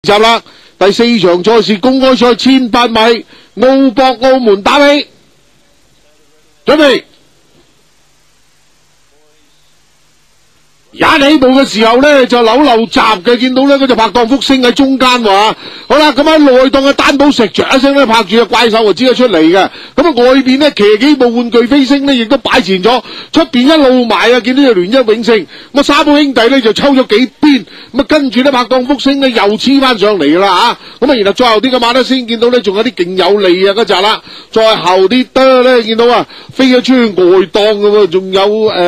集啦，第4場賽事公開賽1800米澳博澳門打比，準備。一起步嘅時候咧就扭漏閘嘅，見到咧嗰隻拍檔福星喺中間喎。好啦，咁喺內檔嘅單寶石一聲咧拍住隻怪獸就知咗出嚟嘅。咁啊外邊咧騎幾部玩具飛星咧亦都擺前咗，出邊一路埋啊，見到隻聯一永勝。咁啊沙寶兄弟咧就抽咗幾邊，咁啊跟住咧拍檔福星咧又黐翻上嚟啦吓。咁啊然後再後啲嘅馬咧先見到咧仲有啲勁有利啊嗰扎啦，再後啲得咧見到啊飛咗出去外檔嘅喎，仲有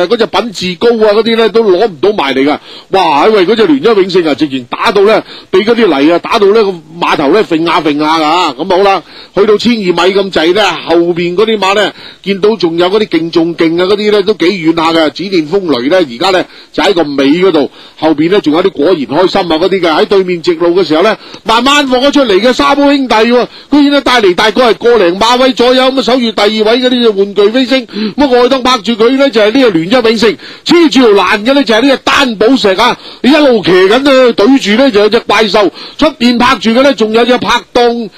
嗰隻品質高啊嗰啲咧都攞唔到埋嚟噶，哇！因為嗰隻聯一永勝啊，直情打到咧，俾嗰啲泥啊打到咧個馬頭咧揈下揈下噶，咁好啦，去到1200米咁滯咧，後邊嗰啲馬咧見到仲有嗰啲勁仲勁啊嗰啲咧都幾遠下嘅，指電風雷咧而家咧就喺個尾嗰度，後邊咧仲有啲果然開心啊嗰啲嘅，喺對面直路嘅時候咧，慢慢放咗出嚟嘅沙煲兄弟喎，居然咧帶嚟大概係個零馬位左右咁啊，守住第2位嗰啲就玩具飛星，咁啊外檔拍住佢咧就係呢個聯一永勝，黐住條欄嘅咧就係呢個單寶石啊，一路騎緊咧，對住咧就有隻怪獸，出邊拍住嘅咧仲有隻拍檔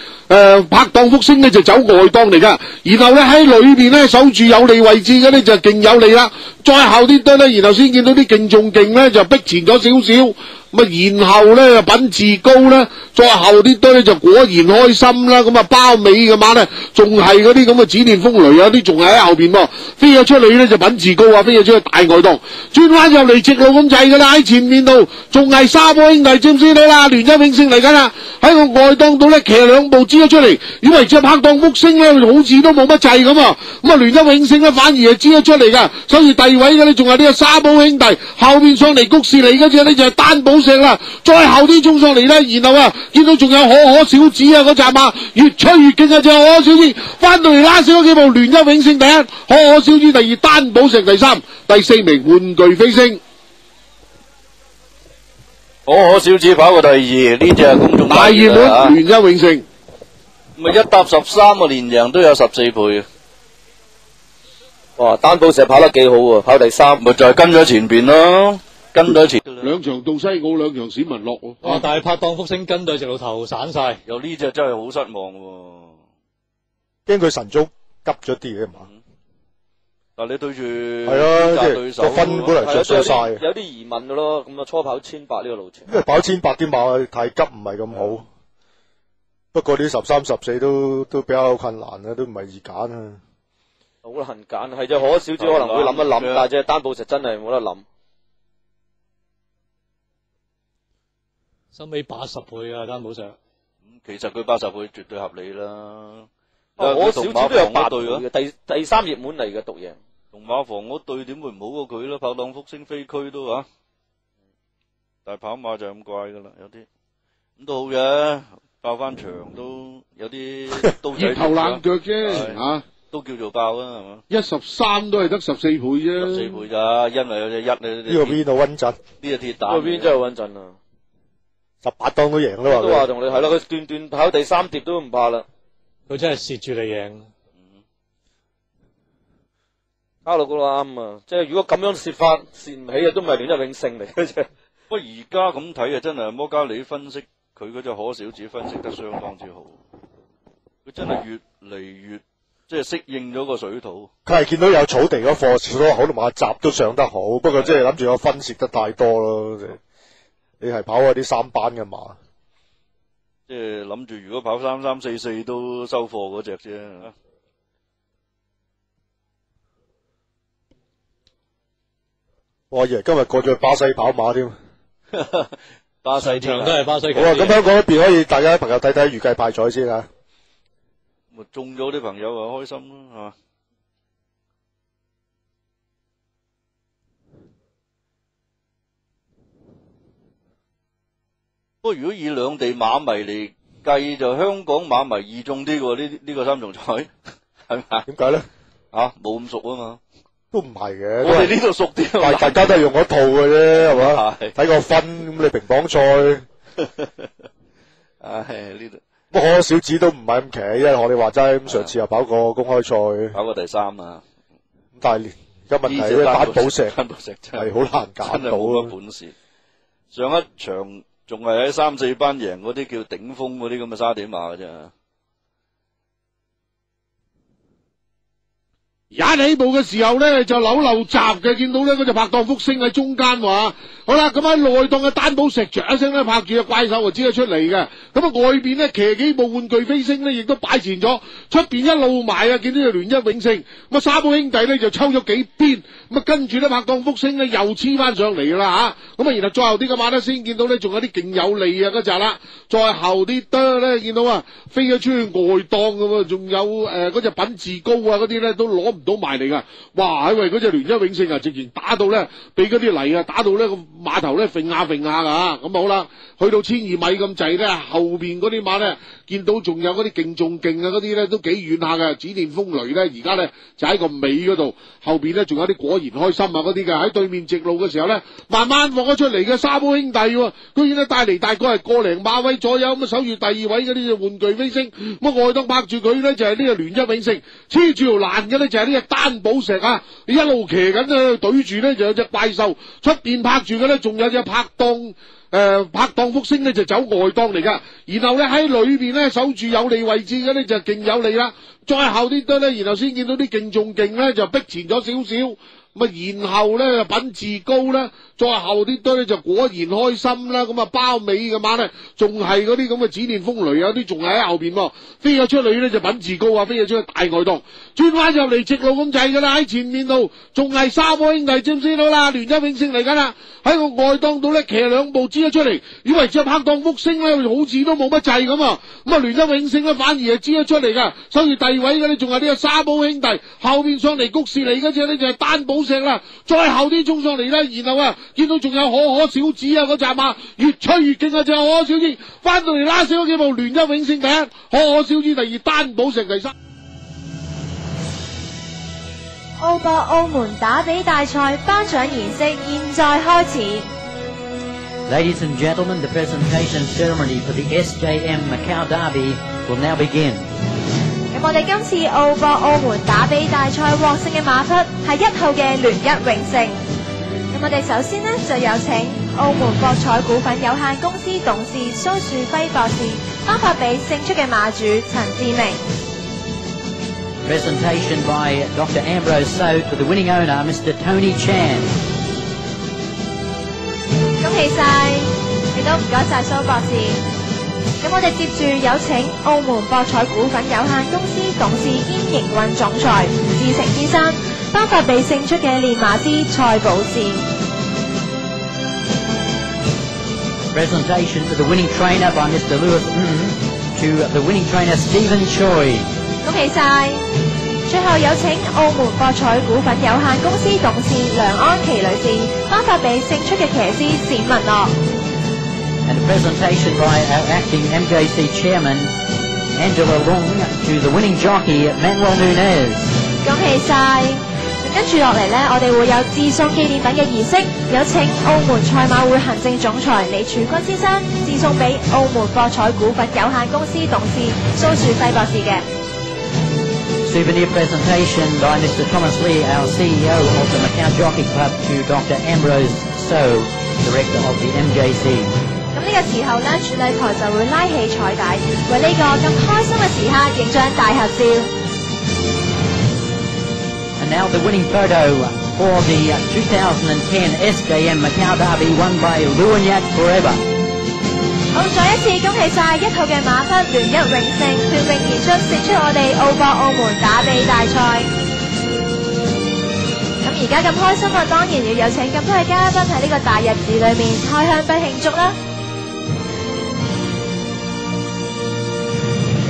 拍檔福星咧就走外檔嚟噶，然後咧喺裏邊咧守住有利位置嘅咧就勁有利啦，再後啲堆咧，然後先見到啲勁仲勁咧就逼前咗少少。咁啊，然後咧品質高咧，再後啲堆咧就果然開心啦。咁啊，包尾嘅馬咧，仲係嗰啲咁嘅指電風雷啊，啲仲係喺後邊喎。飛咗出嚟咧就品質高啊，飛咗出去大外檔，轉彎入嚟直路咁滯噶啦。喺前面度仲係沙波兄弟，知唔知你啦？聯一永勝嚟緊啦，喺個外檔度咧騎2步支咗出嚟，以為隻拍檔福星咧好似都冇乜滯咁啊。咁啊，聯一永勝咧反而係支咗出嚟噶，所以第2位嘅咧仲係呢個沙波兄弟，後邊上嚟谷士嚟嗰隻呢就係單寶石啦，再後啲衝上嚟咧，然後啊見到仲有可可小子啊嗰隻馬越吹越勁啊，隻可可小子翻到嚟拉少咗幾步，聯一永勝第1，可可小子第2，單寶石第3，第4名玩具飛星。可可小子跑過第2，呢隻公眾大熱門聯一永勝，咪一搭13個連贏都有14倍啊！哇，單寶石跑得幾好喎，跑第3，咪就係跟咗前邊咯。跟咗前2場到西澳，2場史文樂喎。但係拍檔福星跟對直路頭散晒，有呢隻真係好失望喎。驚佢神足急咗啲嘅嘛。但你對住係啊，即係個分本嚟着數晒，有啲疑問嘅咯。咁啊，初跑1800呢個路程，因為跑1800啲馬太急唔係咁好。不過啲13、14都比較困難啊，都唔係易揀啊。好難揀，係隻可可小子可能會諗一諗，但係隻單寶石真係冇得諗。收尾80倍啊，單寶石。其實佢80倍絕對合理啦。可可小子都有8倍嘅，第3熱門嚟嘅獨贏。同馬房嗰對點會唔好過佢啦？拍檔福星飛區都啊，但係跑馬就咁怪噶啦，有啲咁都好嘅，爆翻場都有啲刀仔頭冷腳啫嚇，都叫做爆啊，係嘛？13都係得14倍啫，14倍咋？因為有隻1呢個邊度穩陣？呢隻鐵膽，呢個邊真係穩陣啊！18檔都贏啦，都話同你係啦，佢段跑第3碟都唔怕啦。佢真係蝕住你贏。交到嗰度啱啊！即係如果咁樣蝕法蝕唔起啊，都唔係聯一永勝嚟嘅啫。不過而家咁睇啊，真係摩加里分析佢嗰隻可小子分析得相當之好，佢真係越嚟越即係適應咗個水土。佢係見到有草地嗰課，所有好多馬閘都上得好，不過即係諗住個分蝕得太多咯。你係跑嗰啲3班嘅馬，即係諗住如果跑33、44都收貨嗰隻啫。我以為今日過咗去巴西跑馬添，巴西場都係巴西。好啊，咁香港嗰邊可以大家朋友睇睇預計派彩先啊。咪中咗啲朋友啊開心咯，係嘛？不過如果以兩地馬迷嚟計，就香港馬迷易中啲喎，呢個3重彩係咪？點解咧？冇咁熟啊嘛。都唔係嘅，我哋呢度熟啲，大家都係用嗰套嘅啫，係嘛？睇個分咁，你乒乓賽，呢度不過可小子都唔係咁騎，因為我哋話齋咁，上次又跑過公開賽，跑過第3啊。咁但係而家問題咧，單寶石真係係好難揀到真係冇乜本事。上一場仲係喺3-4班贏嗰啲叫頂峰嗰啲咁嘅沙地馬嘅啫。一起步嘅時候咧就扭漏閘嘅，見到咧嗰隻拍檔福星喺中間話，好啦，咁喺內檔嘅單寶石着一聲咧拍住隻怪獸就知佢出嚟嘅，咁啊外邊咧騎幾部玩具飛星咧亦都擺前咗，出邊一路埋啊，見到隻聯一永勝，咁啊沙寶兄弟咧就抽咗幾邊，咁啊跟住咧拍檔福星咧又黐翻上嚟啦吓，咁啊然後再後啲嘅馬咧先見到咧仲有啲勁有利啊嗰隻啦，再後啲得咧見到啊飛咗出去外檔咁啊，仲有嗰隻品質高啊嗰啲咧都攞唔到埋嚟噶，哇！因為嗰隻聯一永勝啊，直情打到咧，俾嗰啲泥啊打到咧個碼頭咧揈下揈下噶，咁好啦，去到1200米咁滯咧，後邊嗰啲馬咧見到仲有嗰啲勁仲勁啊嗰啲咧都幾遠下嘅，指電風雷咧而家咧就喺個尾嗰度，後邊咧仲有啲果然開心啊嗰啲嘅，喺對面直路嘅時候咧，慢慢放咗出嚟嘅沙寶兄弟，居然咧帶嚟大概係個零馬位左右咁啊，守住第2位嗰啲玩具飛星，咁外檔拍住佢咧就係呢個聯一永勝，黐住條欄嘅咧就係呢隻單寶石啊，一路騎緊啊，對住咧就有隻怪獸，出邊拍住嘅咧仲有隻拍檔拍檔福星咧就走外檔嚟噶，然後咧喺裏邊咧守住有利位置嘅咧就勁有利啦，再後啲得咧，然後先見到啲勁仲勁咧就逼前咗少少。咁啊，然後咧品質高啦，再後啲堆咧就果然開心啦。咁啊，包尾嘅馬咧，仲係嗰啲咁嘅指電風雷啊，啲仲係喺後邊喎。飛咗出嚟咧就品質高啊，飛咗出去大外檔，轉翻入嚟直路咁滯噶啦。喺前面度仲係沙寶兄弟，知唔知道啦？聯一永勝嚟緊啦，喺個外檔度咧騎兩步支咗出嚟，以為隻拍檔福星咧好似都冇乜滯咁啊。咁啊，聯一永勝咧反而係支咗出嚟噶，收住第2位嘅咧仲係呢個沙寶兄弟，後邊上嚟谷士嚟嗰隻咧就係單寶石啦，再後啲衝上嚟啦，然後啊見到仲有可可小子啊嗰隻馬越吹越勁啊，隻可可小子翻到嚟拉少咗幾步，聯一永勝第1，可可小子第2，單寶石第3。澳博澳門打比大賽頒獎儀式現在開始。Ladies and gentlemen, the presentation ceremony for the SJM Macau Derby will now begin. 咁我哋今次澳博澳門打比大賽獲勝嘅馬匹係1號嘅聯一永勝。咁我哋首先呢，就有請澳門博彩股份有限公司董事蘇樹輝博士頒發俾勝出嘅馬主陳志明。Presentation by Dr. Ambrose So to the winning owner, Mr. Tony Chan. 恭喜晒，亦都唔該晒蘇博士。咁我哋接住有請澳門博彩股份有限公司董事兼營運總裁吳志成先生頒發俾勝出嘅練馬師蔡寶志。Presentation to the winning trainer by Mr. Lewis to the winning trainer Stephen Choi. 恭喜晒！最後有請澳門博彩股份有限公司董事梁安琪女士頒發俾勝出嘅騎師冼文樂。And a presentation by our acting MJC chairman Angela Long to the winning jockey Manuel Nunez. 恭喜晒！跟住落嚟呢，我哋會有致送紀念品嘅儀式，有請澳門賽馬會行政總裁李柱君先生致送俾澳門博彩股份有限公司董事蘇樹輝博士嘅。Souvenir presentation by Mr. Thomas Lee, our CEO of the Macau Jockey Club, to Dr. Ambrose So, Director of the MJC. 咁呢個時候呢，主禮台就會拉起彩帶，為呢個咁開心嘅時刻影張大合照。And now the winning photo for the 2010 SJM Macau Derby won by Luanyak Forever. 好，再一次恭喜晒1號嘅馬匹聯一永勝脫穎而出，勝出我哋澳博澳門打比大賽。咁而家咁開心啊，當然要有請咁多嘅嘉賓喺呢個大日子裏面開香檳慶祝啦。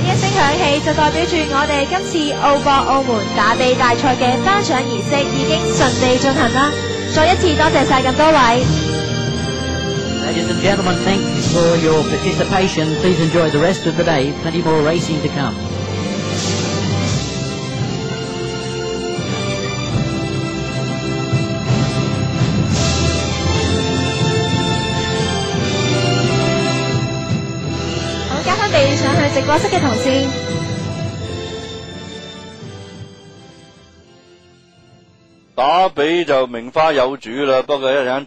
呢一聲響起就代表住我哋今次澳博澳門打比大賽嘅頒獎儀式已經順利進行啦。再一次多謝晒咁多位。Ladies and gentlemen, thank you for your participation. Please enjoy the rest of the day. Plenty more racing to come. 好，交翻俾上去直播室嘅同事。打比就名花有主啦，不過一陣